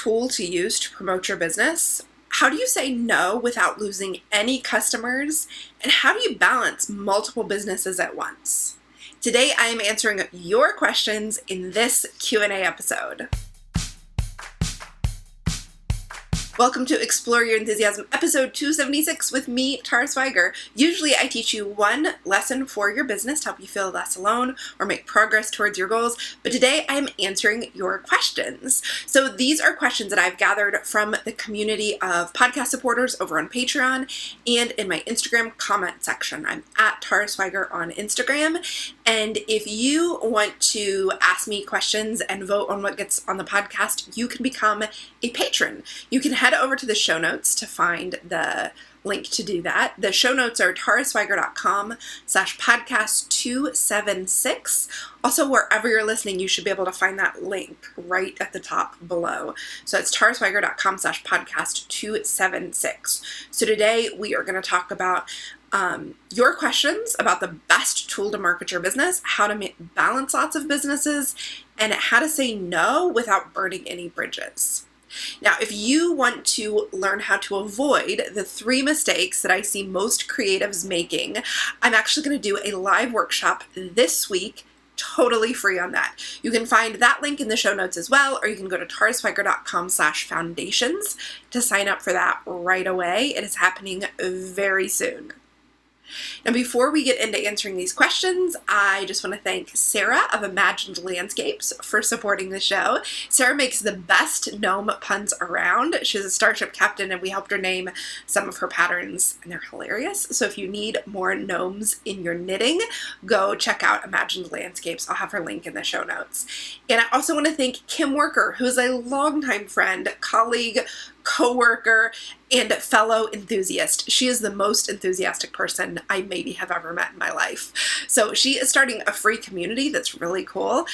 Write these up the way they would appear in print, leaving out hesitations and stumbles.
tool to use to promote your business? How do you say no without losing any customers? And how do you balance multiple businesses at once? Today, I am answering your questions in this Q&A episode. Welcome to Explore Your Enthusiasm, episode 276 with me, Tara Swiger. Usually I teach you one lesson for your business to help you feel less alone or make progress towards your goals, but today I'm answering your questions. So these are questions that I've gathered from the community of podcast supporters over on Patreon and in my Instagram comment section. I'm at Tara Swiger on Instagram, and if you want to ask me questions and vote on what gets on the podcast, you can become a patron. You can head over to the show notes to find the link to do that. The show notes are taraswiger.com/podcast 276. Also, wherever you're listening, you should be able to find that link right at the top below. So it's taraswiger.com/podcast 276. So today we are going to talk about your questions about the best tool to market your business, how to balance lots of businesses, and how to say no without burning any bridges. Now, if you want to learn how to avoid the 3 mistakes that I see most creatives making, I'm actually going to do a live workshop this week, totally free on that. You can find that link in the show notes as well, or you can go to taraswiger.com/foundations to sign up for that right away. It is happening very soon. Now, before we get into answering these questions, I just want to thank Sarah of Imagined Landscapes for supporting the show. Sarah makes the best gnome puns around. She's a Starship captain, and we helped her name some of her patterns, and they're hilarious. So if you need more gnomes in your knitting, go check out Imagined Landscapes. I'll have her link in the show notes. And I also want to thank Kim Worker, who is a longtime friend, colleague, co-worker, and fellow enthusiast. She is the most enthusiastic person I maybe have ever met in my life. So she is starting a free community that's really cool.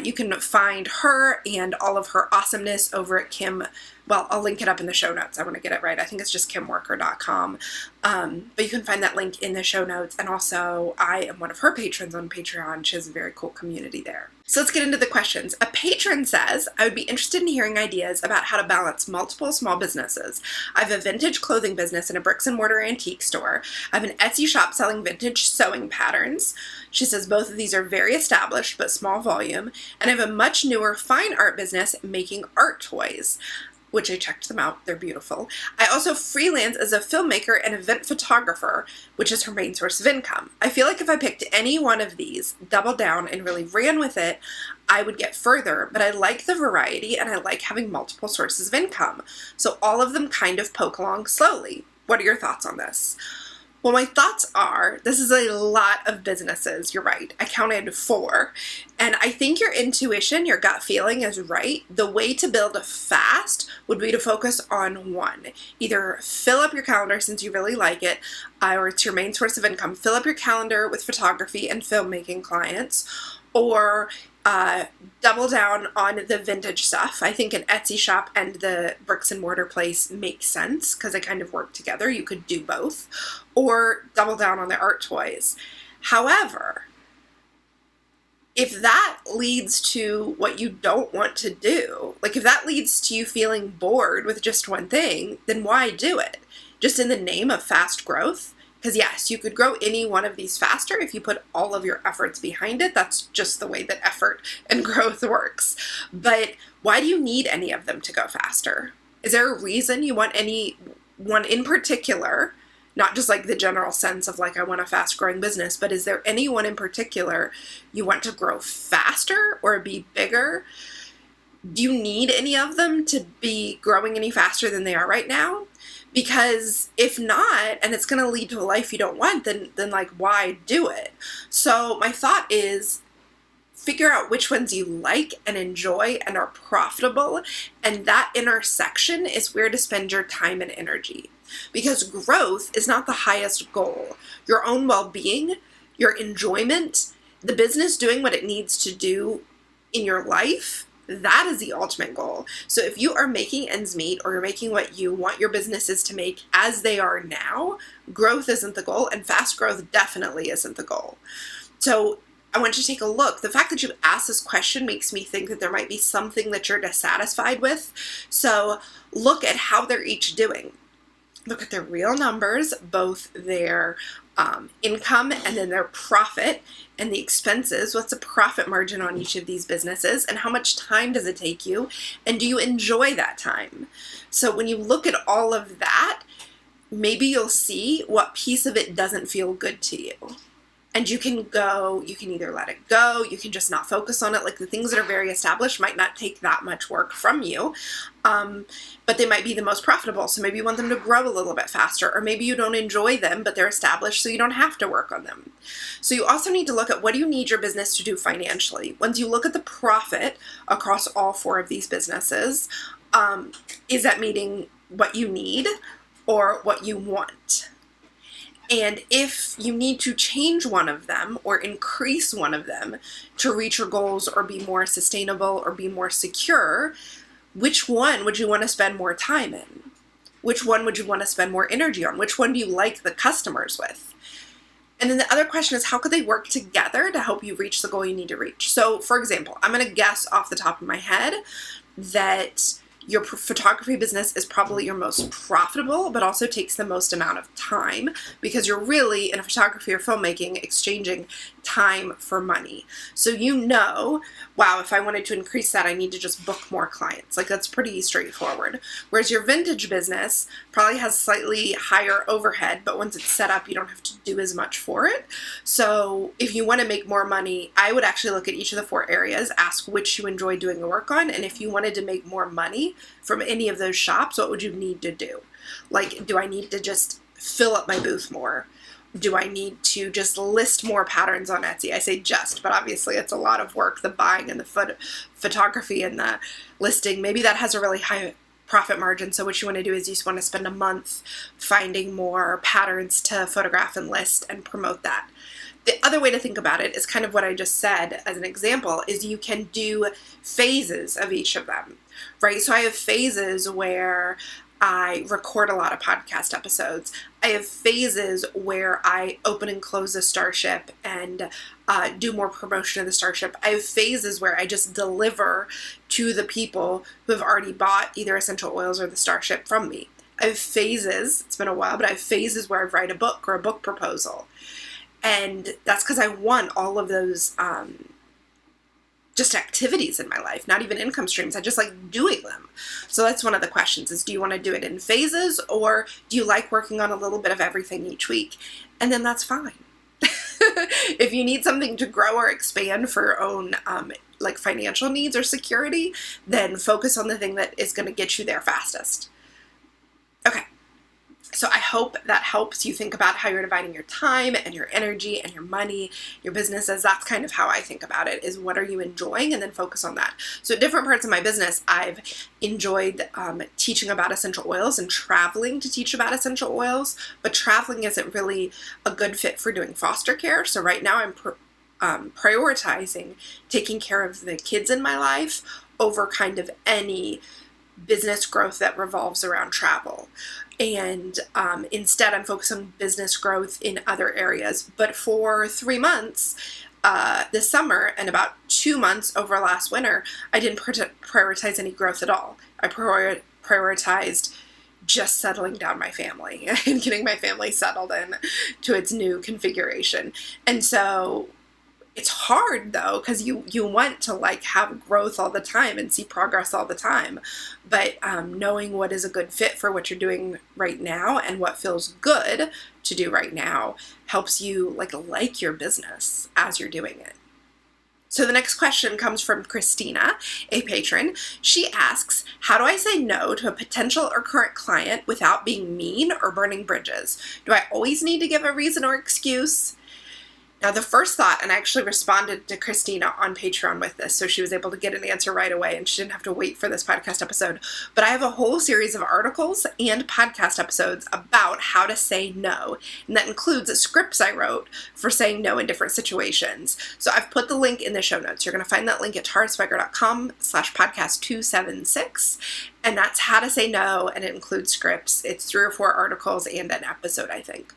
You can find her and all of her awesomeness over at Kim. Well, I'll link it up in the show notes. I want to get it right. I think it's just kimworker.com. But you can find that link in the show notes. And also, I am one of her patrons on Patreon. She has a very cool community there. So let's get into the questions. A patron says, I would be interested in hearing ideas about how to balance multiple small businesses. I have a vintage clothing business and a bricks and mortar antique store. I have an Etsy shop selling vintage sewing patterns. She says both of these are very established but small volume. And I have a much newer fine art business making art toys, which I checked them out. They're beautiful. I also freelance as a filmmaker and event photographer, which is her main source of income. I feel like if I picked any one of these, doubled down, and really ran with it, I would get further, but I like the variety and I like having multiple sources of income. So all of them kind of poke along slowly. What are your thoughts on this? Well, my thoughts are, this is a lot of businesses. You're right. I counted 4. And I think your intuition, your gut feeling is right. The way to build fast would be to focus on one. Either fill up your calendar since you really like it, or it's your main source of income. Fill up your calendar with photography and filmmaking clients, or double down on the vintage stuff. I think an Etsy shop and the bricks and mortar place makes sense because they kind of work together. You could do both, or double down on the art toys. However, if that leads to what you don't want to do, like if that leads to you feeling bored with just one thing, then why do it? Just in the name of fast growth? Because yes, you could grow any one of these faster if you put all of your efforts behind it. That's just the way that effort and growth works. But why do you need any of them to go faster? Is there a reason you want any one in particular? Not just like the general sense of like, I want a fast growing business, but is there any one in particular you want to grow faster or be bigger? Do you need any of them to be growing any faster than they are right now? Because if not, and it's going to lead to a life you don't want, then like, why do it? So my thought is figure out which ones you like and enjoy and are profitable. And that intersection is where to spend your time and energy. Because growth is not the highest goal. Your own well-being, your enjoyment, the business doing what it needs to do in your life, that is the ultimate goal. So if you are making ends meet, or you're making what you want your businesses to make as they are now, growth isn't the goal, and fast growth definitely isn't the goal. So I want you to take a look. The fact that you asked this question makes me think that there might be something that you're dissatisfied with. So look at how they're each doing. Look at their real numbers, both their income and then their profit and the expenses. What's the profit margin on each of these businesses, and how much time does it take you, and do you enjoy that time? So when you look at all of that, maybe you'll see what piece of it doesn't feel good to you. And you can either let it go, you can just not focus on it. Like the things that are very established might not take that much work from you, but they might be the most profitable. So maybe you want them to grow a little bit faster, or maybe you don't enjoy them, but they're established, so you don't have to work on them. So you also need to look at what do you need your business to do financially. Once you look at the profit across all 4 of these businesses, is that meeting what you need or what you want? And if you need to change one of them or increase one of them to reach your goals or be more sustainable or be more secure, which one would you want to spend more time in? Which one would you want to spend more energy on? Which one do you like the customers with? And then the other question is, how could they work together to help you reach the goal you need to reach? So for example, I'm going to guess off the top of my head that your photography business is probably your most profitable, but also takes the most amount of time, because you're really, in photography or filmmaking, exchanging time for money. So wow, if I wanted to increase that, I need to just book more clients. Like that's pretty straightforward. Whereas your vintage business probably has slightly higher overhead, but once it's set up, you don't have to do as much for it. So if you want to make more money, I would actually look at each of the 4 areas, ask which you enjoy doing the work on, and if you wanted to make more money from any of those shops, what would you need to do? Like, do I need to just fill up my booth more? Do I need to just list more patterns on Etsy? I say just, but obviously it's a lot of work, the buying and the photography and the listing. Maybe that has a really high profit margin. So what you want to do is you just want to spend a month finding more patterns to photograph and list and promote that. The other way to think about it is kind of what I just said as an example, is you can do phases of each of them, right? So I have phases where I record a lot of podcast episodes. I have phases where I open and close the Starship and do more promotion of the Starship. I have phases where I just deliver to the people who have already bought either essential oils or the Starship from me. I have phases, it's been a while, but I have phases where I write a book or a book proposal. And that's because I want all of those just activities in my life, not even income streams. I just like doing them. So that's one of the questions is, do you want to do it in phases, or do you like working on a little bit of everything each week? And then that's fine. If you need something to grow or expand for your own like financial needs or security, then focus on the thing that is going to get you there fastest. Okay. So I hope that helps you think about how you're dividing your time and your energy and your money, your businesses. That's kind of how I think about it, is what are you enjoying, and then focus on that. So at different parts of my business, I've enjoyed teaching about essential oils and traveling to teach about essential oils, but traveling isn't really a good fit for doing foster care. So right now I'm prioritizing taking care of the kids in my life over kind of any business growth that revolves around travel. And instead, I'm focused on business growth in other areas. But for 3 months this summer and about 2 months over last winter, I didn't prioritize any growth at all. I prioritized just settling down my family and getting my family settled in to its new configuration. And so it's hard though, because you want to like have growth all the time and see progress all the time, but knowing what is a good fit for what you're doing right now and what feels good to do right now helps you like your business as you're doing it. So the next question comes from Christina, a patron. She asks, how do I say no to a potential or current client without being mean or burning bridges? Do I always need to give a reason or excuse? Now, the first thought, and I actually responded to Christina on Patreon with this, so she was able to get an answer right away and she didn't have to wait for this podcast episode. But I have a whole series of articles and podcast episodes about how to say no. And that includes scripts I wrote for saying no in different situations. So I've put the link in the show notes. You're going to find that link at tarswiger.com/podcast276. And that's how to say no, and it includes scripts. It's 3 or 4 articles and an episode, I think.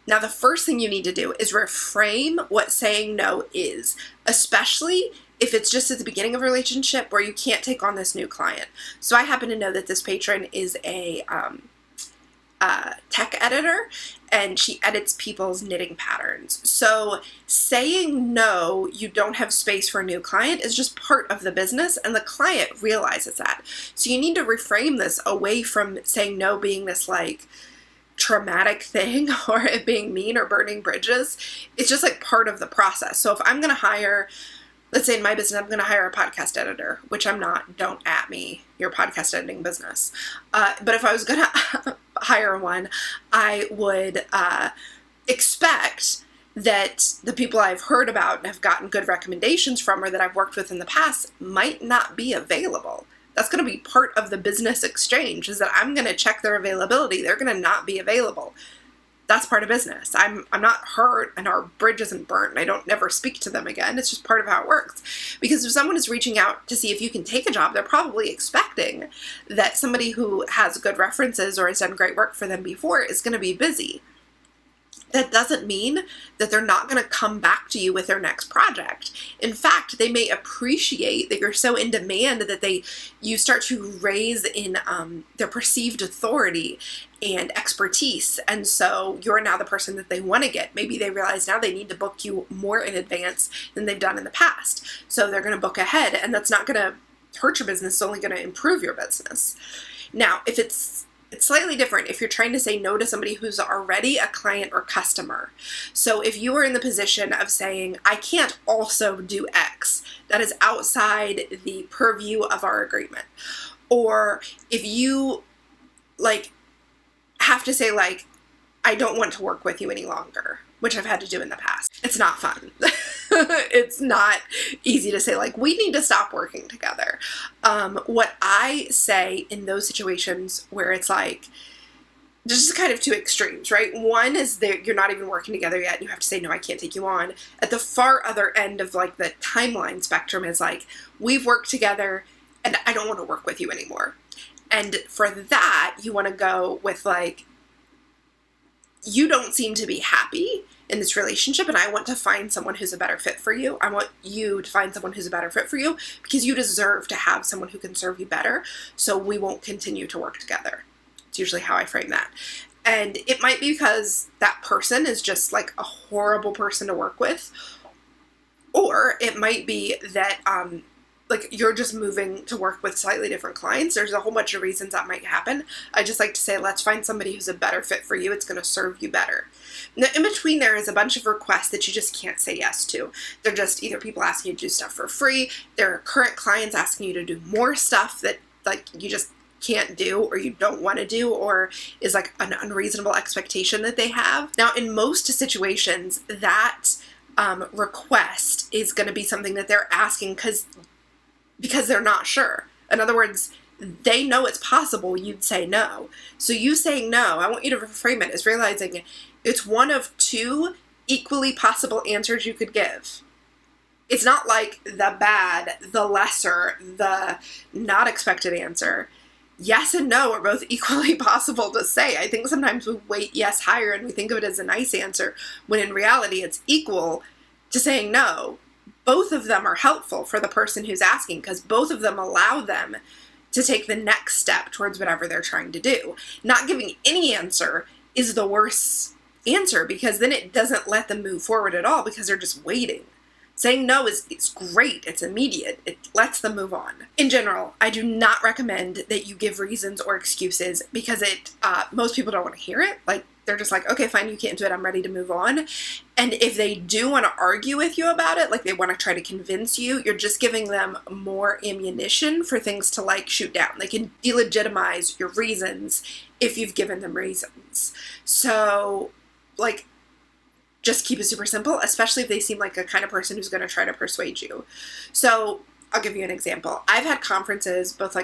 Now, the first thing you need to do is reframe what saying no is, especially if it's just at the beginning of a relationship where you can't take on this new client. So I happen to know that this patron is a tech editor, and she edits people's knitting patterns. So saying no, you don't have space for a new client, is just part of the business, and the client realizes that. So you need to reframe this away from saying no being this like traumatic thing or it being mean or burning bridges. It's just like part of the process. So if I'm going to hire, let's say in my business, I'm going to hire a podcast editor, which I'm not, don't at me, your podcast editing business. But if I was going to hire one, I would expect that the people I've heard about and have gotten good recommendations from or that I've worked with in the past might not be available. That's going to be part of the business exchange, is that I'm going to check their availability. They're going to not be available. That's part of business. I'm not hurt and our bridge isn't burnt and I don't never speak to them again. It's just part of how it works. Because if someone is reaching out to see if you can take a job, they're probably expecting that somebody who has good references or has done great work for them before is going to be busy. That doesn't mean that they're not going to come back to you with their next project. In fact, they may appreciate that you're so in demand that you start to raise in their perceived authority and expertise. And so you're now the person that they want to get. Maybe they realize now they need to book you more in advance than they've done in the past. So they're going to book ahead, and that's not going to hurt your business. It's only going to improve your business. Now, if it's slightly different if you're trying to say no to somebody who's already a client or customer. So if you are in the position of saying, I can't also do X, that is outside the purview of our agreement. Or if you have to say I don't want to work with you any longer, which I've had to do in the past. It's not fun. It's not easy to say, we need to stop working together. What I say in those situations where it's just kind of two extremes, right? One is that you're not even working together yet and you have to say, no, I can't take you on. At the far other end of the timeline spectrum is we've worked together and I don't want to work with you anymore. And for that, you want to go with you don't seem to be happy in this relationship and I want to find someone who's a better fit for you. I want you to find someone who's a better fit for you because you deserve to have someone who can serve you better. So we won't continue to work together. It's usually how I frame that. And it might be because that person is just a horrible person to work with. Or it might be that you're just moving to work with slightly different clients. There's a whole bunch of reasons that might happen. I just like to say, let's find somebody who's a better fit for you. It's going to serve you better. Now, in between there is a bunch of requests that you just can't say yes to. They're just either people asking you to do stuff for free. There are current clients asking you to do more stuff that you just can't do or you don't want to do or is an unreasonable expectation that they have. Now, in most situations, that request is going to be something that they're asking because they're not sure. In other words, they know it's possible you'd say no. So you saying no, I want you to reframe it as realizing it's one of two equally possible answers you could give. It's not the bad, the lesser, the not expected answer. Yes and no are both equally possible to say. I think sometimes we weight yes higher and we think of it as a nice answer, when in reality it's equal to saying no. Both of them are helpful for the person who's asking because both of them allow them to take the next step towards whatever they're trying to do. Not giving any answer is the worst answer because then it doesn't let them move forward at all because they're just waiting. Saying no is great. It's immediate. It lets them move on. In general, I do not recommend that you give reasons or excuses because most people don't want to hear it. They're just okay, fine, you can't do it. I'm ready to move on. And if they do want to argue with you about it, they want to try to convince you, you're just giving them more ammunition for things to shoot down. They can delegitimize your reasons if you've given them reasons. So, just keep it super simple, especially if they seem like a kind of person who's going to try to persuade you. So I'll give you an example. I've had conferences, both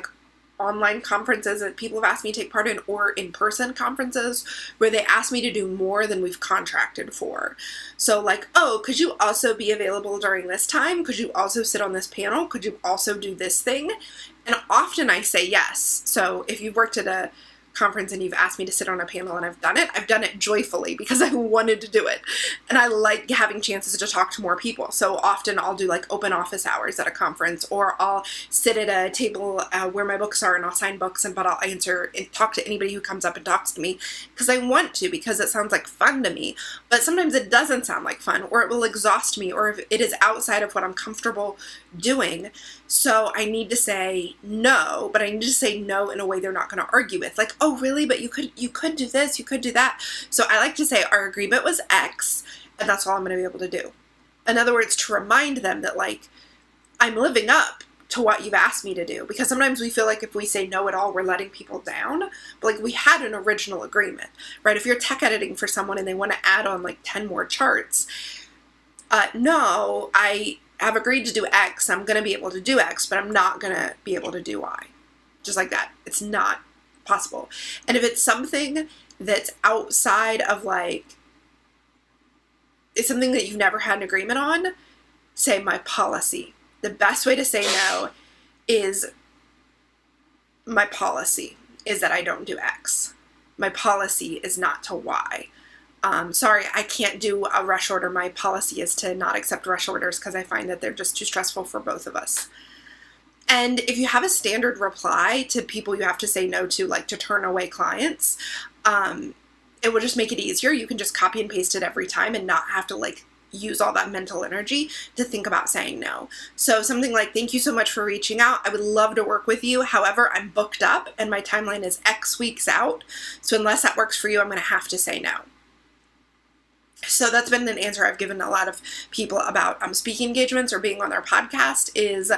online conferences that people have asked me to take part in or in-person conferences where they ask me to do more than we've contracted for. So oh, could you also be available during this time? Could you also sit on this panel? Could you also do this thing? And often I say yes. So if you've worked at a conference and you've asked me to sit on a panel and I've done it joyfully because I wanted to do it. And I like having chances to talk to more people. So often I'll do like open office hours at a conference, or I'll sit at a table where my books are and I'll sign books, but I'll answer and talk to anybody who comes up and talks to me because I want to, because it sounds like fun to me. But sometimes it doesn't sound like fun, or it will exhaust me, or if it is outside of what I'm comfortable doing. So I need to say no, but I need to say no in a way they're not going to argue with. Like, oh, really? But you could do this, you could do that. So I like to say our agreement was X, and that's all I'm going to be able to do. In other words, to remind them that, like, I'm living up to what you've asked me to do. Because sometimes we feel like if we say no at all, we're letting people down. But, like, we had an original agreement, right? If you're tech editing for someone and they want to add on, like, 10 more charts, no, I have agreed to do X. I'm going to be able to do X, but I'm not going to be able to do Y. Just like that. It's not possible. And if it's something that's outside of, like, it's something that you've never had an agreement on, say my policy. The best way to say no is my policy is that I don't do X. My policy is not to Y. Sorry, I can't do a rush order. My policy is to not accept rush orders because I find that they're just too stressful for both of us. And if you have a standard reply to people you have to say no to, like to turn away clients, it will just make it easier. You can just copy and paste it every time and not have to like use all that mental energy to think about saying no. So something like, thank you so much for reaching out. I would love to work with you. However, I'm booked up and my timeline is X weeks out. So unless that works for you, I'm going to have to say no. So that's been an answer I've given a lot of people about speaking engagements or being on their podcast is,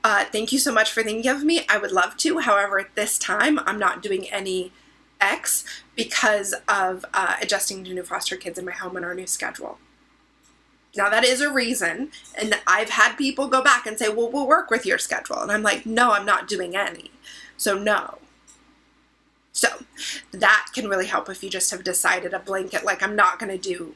thank you so much for thinking of me. I would love to. However, at this time, I'm not doing any X because of adjusting to new foster kids in my home and our new schedule. Now, that is a reason, and I've had people go back and say, well, we'll work with your schedule. And I'm like, no, I'm not doing any. So no. So that can really help if you just have decided a blanket, like I'm not going to do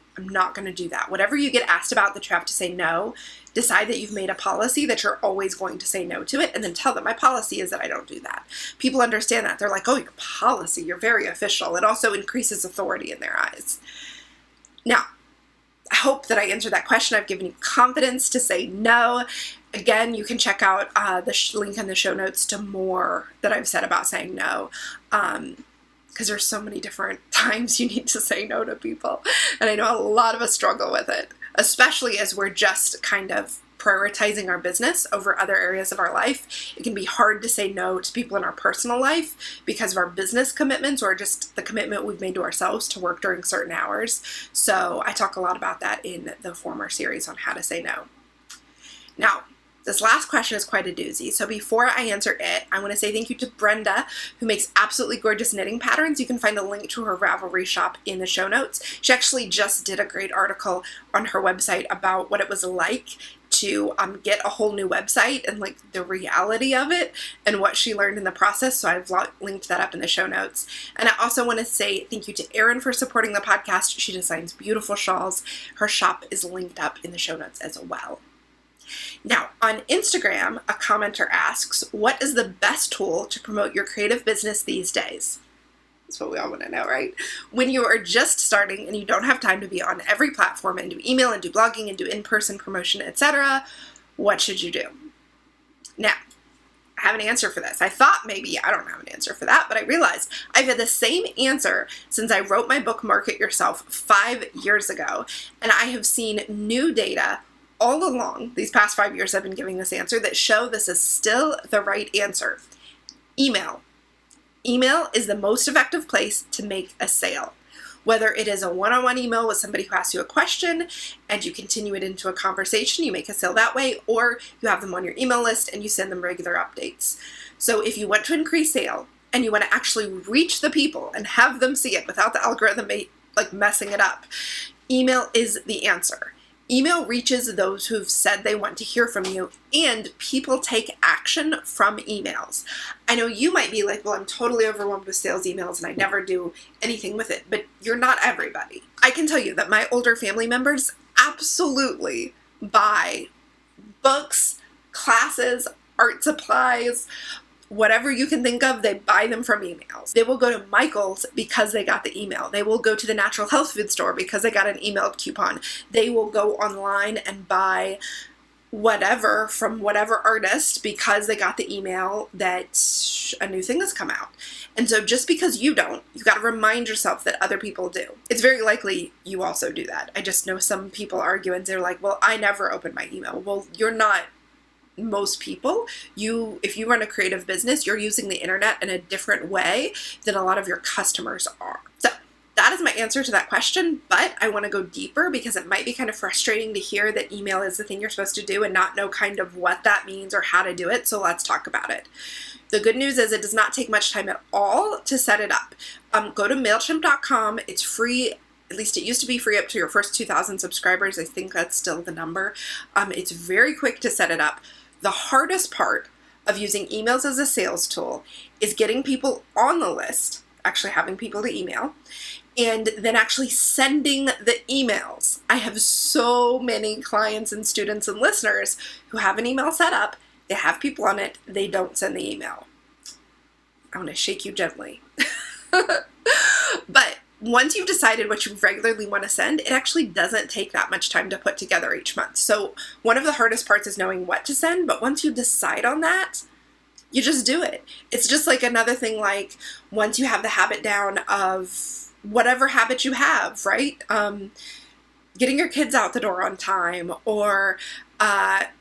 that. Whatever you get asked about that you have to say no, decide that you've made a policy that you're always going to say no to it, and then tell them my policy is that I don't do that. People understand that. They're like, oh, your policy, you're very official. It also increases authority in their eyes. Now, I hope that I answered that question. I've given you confidence to say no. Again, you can check out the link in the show notes to more that I've said about saying no, because there's so many different times you need to say no to people. And I know a lot of us struggle with it, especially as we're just kind of prioritizing our business over other areas of our life. It can be hard to say no to people in our personal life because of our business commitments or just the commitment we've made to ourselves to work during certain hours. So I talk a lot about that in the former series on how to say no. Now, this last question is quite a doozy. So before I answer it, I want to say thank you to Brenda, who makes absolutely gorgeous knitting patterns. You can find a link to her Ravelry shop in the show notes. She actually just did a great article on her website about what it was like to get a whole new website and like the reality of it and what she learned in the process. So I've linked that up in the show notes. And I also want to say thank you to Erin for supporting the podcast. She designs beautiful shawls. Her shop is linked up in the show notes as well. Now, on Instagram, a commenter asks, what is the best tool to promote your creative business these days? That's what we all want to know, right? When you are just starting and you don't have time to be on every platform and do email and do blogging and do in-person promotion, etc., what should you do? Now, I have an answer for this. I thought maybe I don't have an answer for that, but I realized I've had the same answer since I wrote my book, Market Yourself, 5 years ago, and I have seen new data all along, these past 5 years I've been giving this answer, that show this is still the right answer. Email. Email is the most effective place to make a sale. Whether it is a one-on-one email with somebody who asks you a question and you continue it into a conversation, you make a sale that way, or you have them on your email list and you send them regular updates. So if you want to increase sale and you want to actually reach the people and have them see it without the algorithm like messing it up, email is the answer. Email reaches those who've said they want to hear from you, and people take action from emails. I know you might be like, well, I'm totally overwhelmed with sales emails and I never do anything with it, but you're not everybody. I can tell you that my older family members absolutely buy books, classes, art supplies, whatever you can think of, they buy them from emails. They will go to Michael's because they got the email. They will go to the natural health food store because they got an emailed coupon. They will go online and buy whatever from whatever artist because they got the email that a new thing has come out. And so just because you don't, you've got to remind yourself that other people do. It's very likely you also do that. I just know some people argue and they're like, well, I never open my email. Well, you're not most people. If you run a creative business, you're using the internet in a different way than a lot of your customers are. So that is my answer to that question, but I want to go deeper because it might be kind of frustrating to hear that email is the thing you're supposed to do and not know kind of what that means or how to do it. So let's talk about it. The good news is it does not take much time at all to set it up. Go to MailChimp.com. It's free. At least it used to be free up to your first 2,000 subscribers. I think that's still the number. It's very quick to set it up. The hardest part of using emails as a sales tool is getting people on the list, actually having people to email, and then actually sending the emails. I have so many clients and students and listeners who have an email set up, they have people on it, they don't send the email. I want to shake you gently. But once you've decided what you regularly want to send, it actually doesn't take that much time to put together each month. So one of the hardest parts is knowing what to send, but once you decide on that, you just do it. It's just like another thing, like once you have the habit down of whatever habit you have, right? Getting your kids out the door on time, or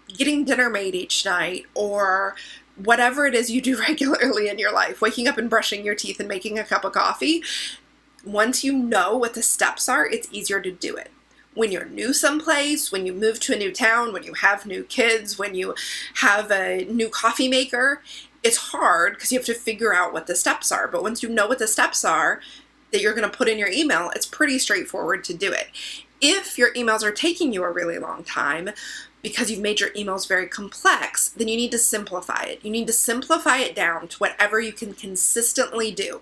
getting dinner made each night, or whatever it is you do regularly in your life, waking up and brushing your teeth and making a cup of coffee. Once you know what the steps are, it's easier to do it. When you're new someplace, when you move to a new town, when you have new kids, when you have a new coffee maker, it's hard because you have to figure out what the steps are. But once you know what the steps are that you're going to put in your email, it's pretty straightforward to do it. If your emails are taking you a really long time because you've made your emails very complex, then you need to simplify it. You need to simplify it down to whatever you can consistently do.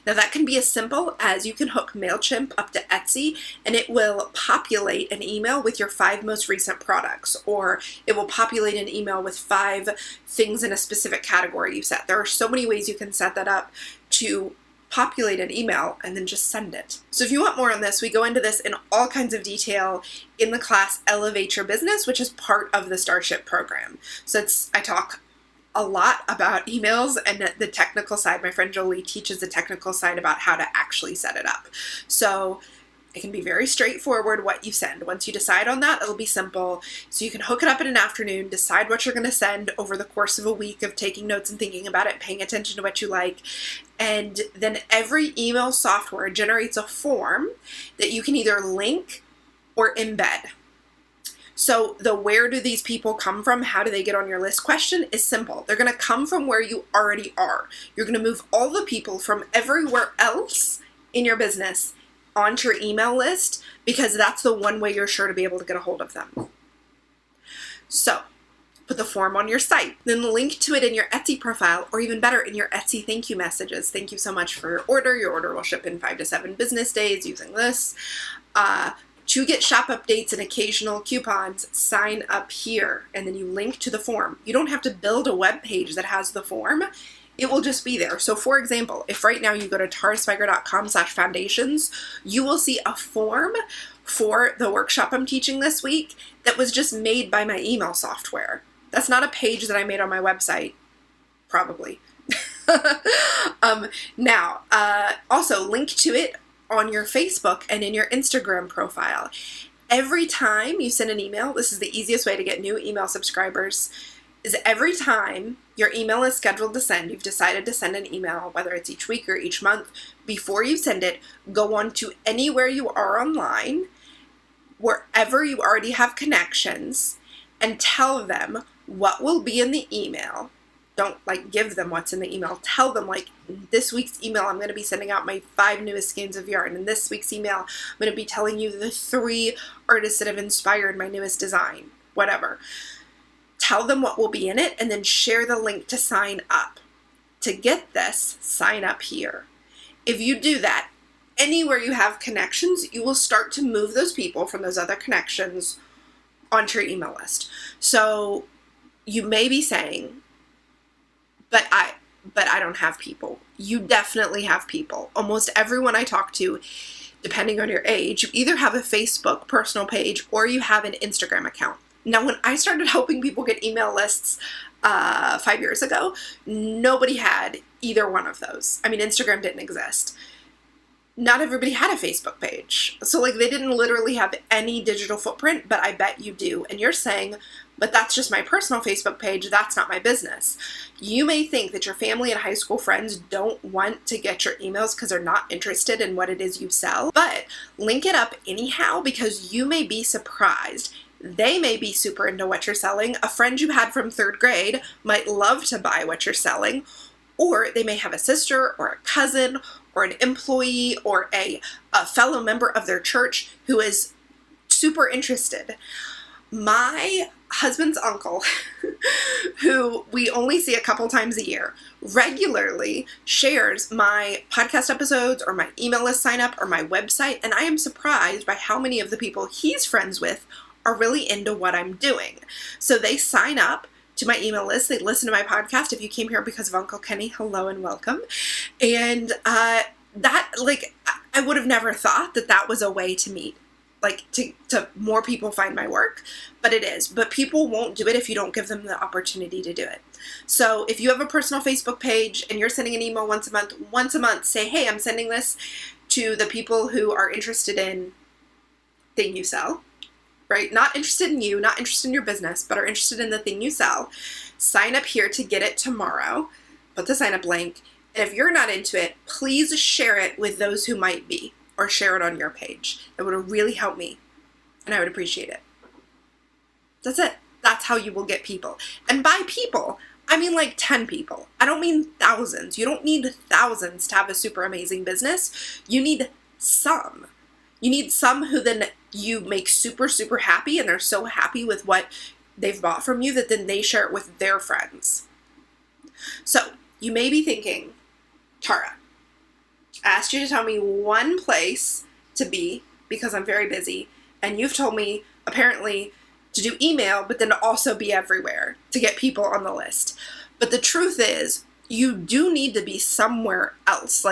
Now that can be as simple as you can hook MailChimp up to Etsy and it will populate an email with your 5 most recent products, or it will populate an email with 5 things in a specific category you set. There are so many ways you can set that up to populate an email and then just send it. So if you want more on this, we go into this in all kinds of detail in the class Elevate Your Business, which is part of the Starship program. So I talk a lot about emails and the technical side. My friend Jolie teaches the technical side about how to actually set it up. So it can be very straightforward what you send. Once you decide on that, it'll be simple. So you can hook it up in an afternoon, decide what you're going to send over the course of a week of taking notes and thinking about it, paying attention to what you like. And then every email software generates a form that you can either link or embed. So the where do these people come from, how do they get on your list question is simple. They're going to come from where you already are. You're going to move all the people from everywhere else in your business onto your email list because that's the one way you're sure to be able to get a hold of them. So put the form on your site, then link to it in your Etsy profile, or even better, in your Etsy thank you messages. Thank you so much for your order. Your order will ship in 5 to 7 business days using this. To get shop updates and occasional coupons, sign up here, and then you link to the form. You don't have to build a web page that has the form. It will just be there. So for example, if right now you go to tarswiger.com/foundations, you will see a form for the workshop I'm teaching this week that was just made by my email software. That's not a page that I made on my website, probably. Also link to it on your Facebook and in your Instagram profile. Every time you send an email, this is the easiest way to get new email subscribers, is every time your email is scheduled to send, you've decided to send an email, whether it's each week or each month, before you send it, go on to anywhere you are online, wherever you already have connections, and tell them what will be in the email. Don't give them what's in the email. Tell them this week's email, I'm going to be sending out my 5 newest skeins of yarn. In this week's email, I'm going to be telling you the 3 artists that have inspired my newest design, whatever. Tell them what will be in it and then share the link to sign up. To get this, sign up here. If you do that, anywhere you have connections, you will start to move those people from those other connections onto your email list. So you may be saying, but I don't have people. You definitely have people. Almost everyone I talk to, depending on your age, you either have a Facebook personal page or you have an Instagram account. Now, when I started helping people get email lists 5 years ago, nobody had either one of those. I mean, Instagram didn't exist. Not everybody had a Facebook page. So like they didn't literally have any digital footprint, but I bet you do. And you're saying, but that's just my personal Facebook page. That's not my business. You may think that your family and high school friends don't want to get your emails because they're not interested in what it is you sell, but link it up anyhow, because you may be surprised. They may be super into what you're selling. A friend you had from 3rd grade might love to buy what you're selling, or they may have a sister or a cousin or an employee or a fellow member of their church who is super interested. My husband's uncle, who we only see a couple times a year, regularly shares my podcast episodes or my email list sign up or my website, and I am surprised by how many of the people he's friends with are really into what I'm doing. So they sign up to my email list. They listen to my podcast. If you came here because of Uncle Kenny, hello and welcome. And that, like, I would have never thought that that was a way to meet, like, to more people find my work, but it is. But people won't do it if you don't give them the opportunity to do it. So if you have a personal Facebook page and you're sending an email once a month, say, hey, I'm sending this to the people who are interested in thing you sell. Right? Not interested in you, not interested in your business, but are interested in the thing you sell. Sign up here to get it tomorrow. Put the sign up link. And if you're not into it, please share it with those who might be, or share it on your page. It would really help me, and I would appreciate it. That's it. That's how you will get people. And by people, I mean like 10 people. I don't mean thousands. You don't need thousands to have a super amazing business. You need some. You need some who then you make super, super happy, and they're so happy with what they've bought from you that then they share it with their friends. So you may be thinking, Tara, I asked you to tell me one place to be because I'm very busy, and you've told me apparently to do email, but then to also be everywhere to get people on the list. But the truth is, you do need to be somewhere else.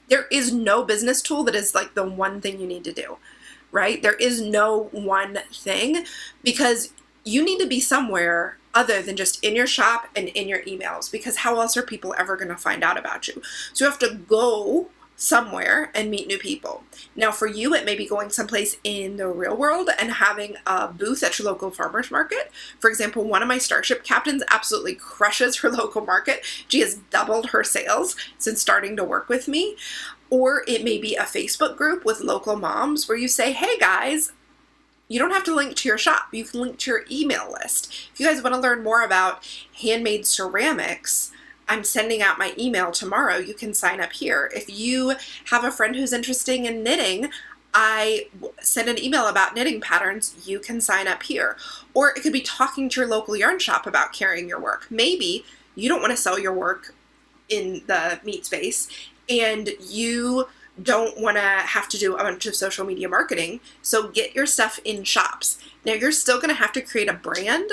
There is no business tool that is like the one thing you need to do, right? There is no one thing, because you need to be somewhere other than just in your shop and in your emails, because how else are people ever going to find out about you? So you have to go somewhere and meet new people. Now for you, it may be going someplace in the real world and having a booth at your local farmer's market. For example, one of my Starship captains absolutely crushes her local market. She has doubled her sales since starting to work with me. Or it may be a Facebook group with local moms where you say, hey guys, you don't have to link to your shop. You can link to your email list. If you guys want to learn more about handmade ceramics, I'm sending out my email tomorrow. You can sign up here. If you have a friend who's interested in knitting, I send an email about knitting patterns. You can sign up here. Or it could be talking to your local yarn shop about carrying your work. Maybe you don't want to sell your work in the meat space, and you don't want to have to do a bunch of social media marketing. So get your stuff in shops. Now you're still going to have to create a brand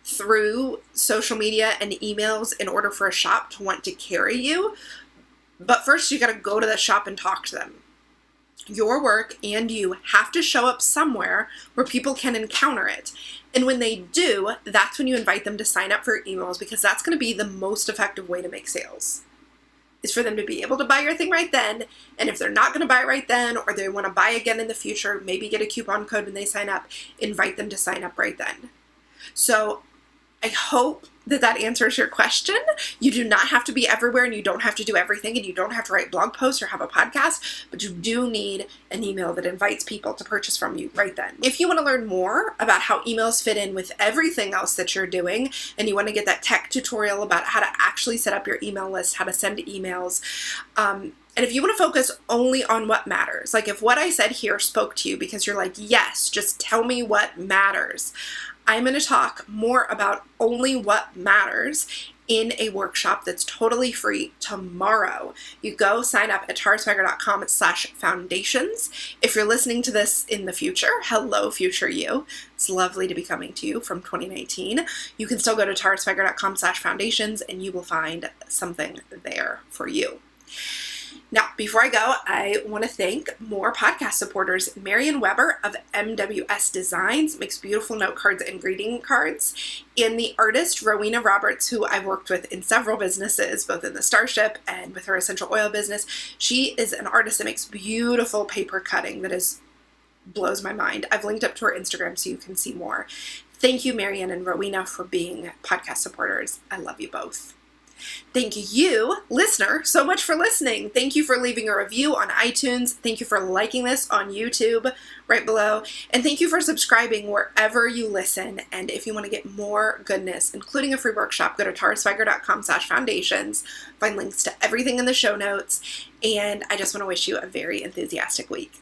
through social media and emails in order for a shop to want to carry you. But first you got to go to the shop and talk to them. Your work and you have to show up somewhere where people can encounter it. And when they do, that's when you invite them to sign up for emails, because that's going to be the most effective way to make sales. Is for them to be able to buy your thing right then. And if they're not going to buy right then, or they want to buy again in the future, maybe get a coupon code when they sign up, invite them to sign up right then. So I hope that answers your question. You do not have to be everywhere, and you don't have to do everything, and you don't have to write blog posts or have a podcast, but you do need an email that invites people to purchase from you right then. If you want to learn more about how emails fit in with everything else that you're doing, and you want to get that tech tutorial about how to actually set up your email list, how to send emails, and if you want to focus only on what matters, like if what I said here spoke to you because you're like, yes, just tell me what matters, I'm going to talk more about only what matters in a workshop that's totally free tomorrow. You go sign up at taraswiger.com/foundations. If you're listening to this in the future, hello future you. It's lovely to be coming to you from 2019. You can still go to taraswiger.com/foundations and you will find something there for you. Now, before I go, I want to thank more podcast supporters. Marion Weber of MWS Designs makes beautiful note cards and greeting cards. And the artist, Rowena Roberts, who I've worked with in several businesses, both in the Starship and with her essential oil business. She is an artist that makes beautiful paper cutting that blows my mind. I've linked up to her Instagram so you can see more. Thank you, Marion and Rowena, for being podcast supporters. I love you both. Thank you, listener, so much for listening. Thank you for leaving a review on iTunes. Thank you for liking this on YouTube right below. And thank you for subscribing wherever you listen. And if you want to get more goodness, including a free workshop, go to taraswiger.com/foundations. Find links to everything in the show notes. And I just want to wish you a very enthusiastic week.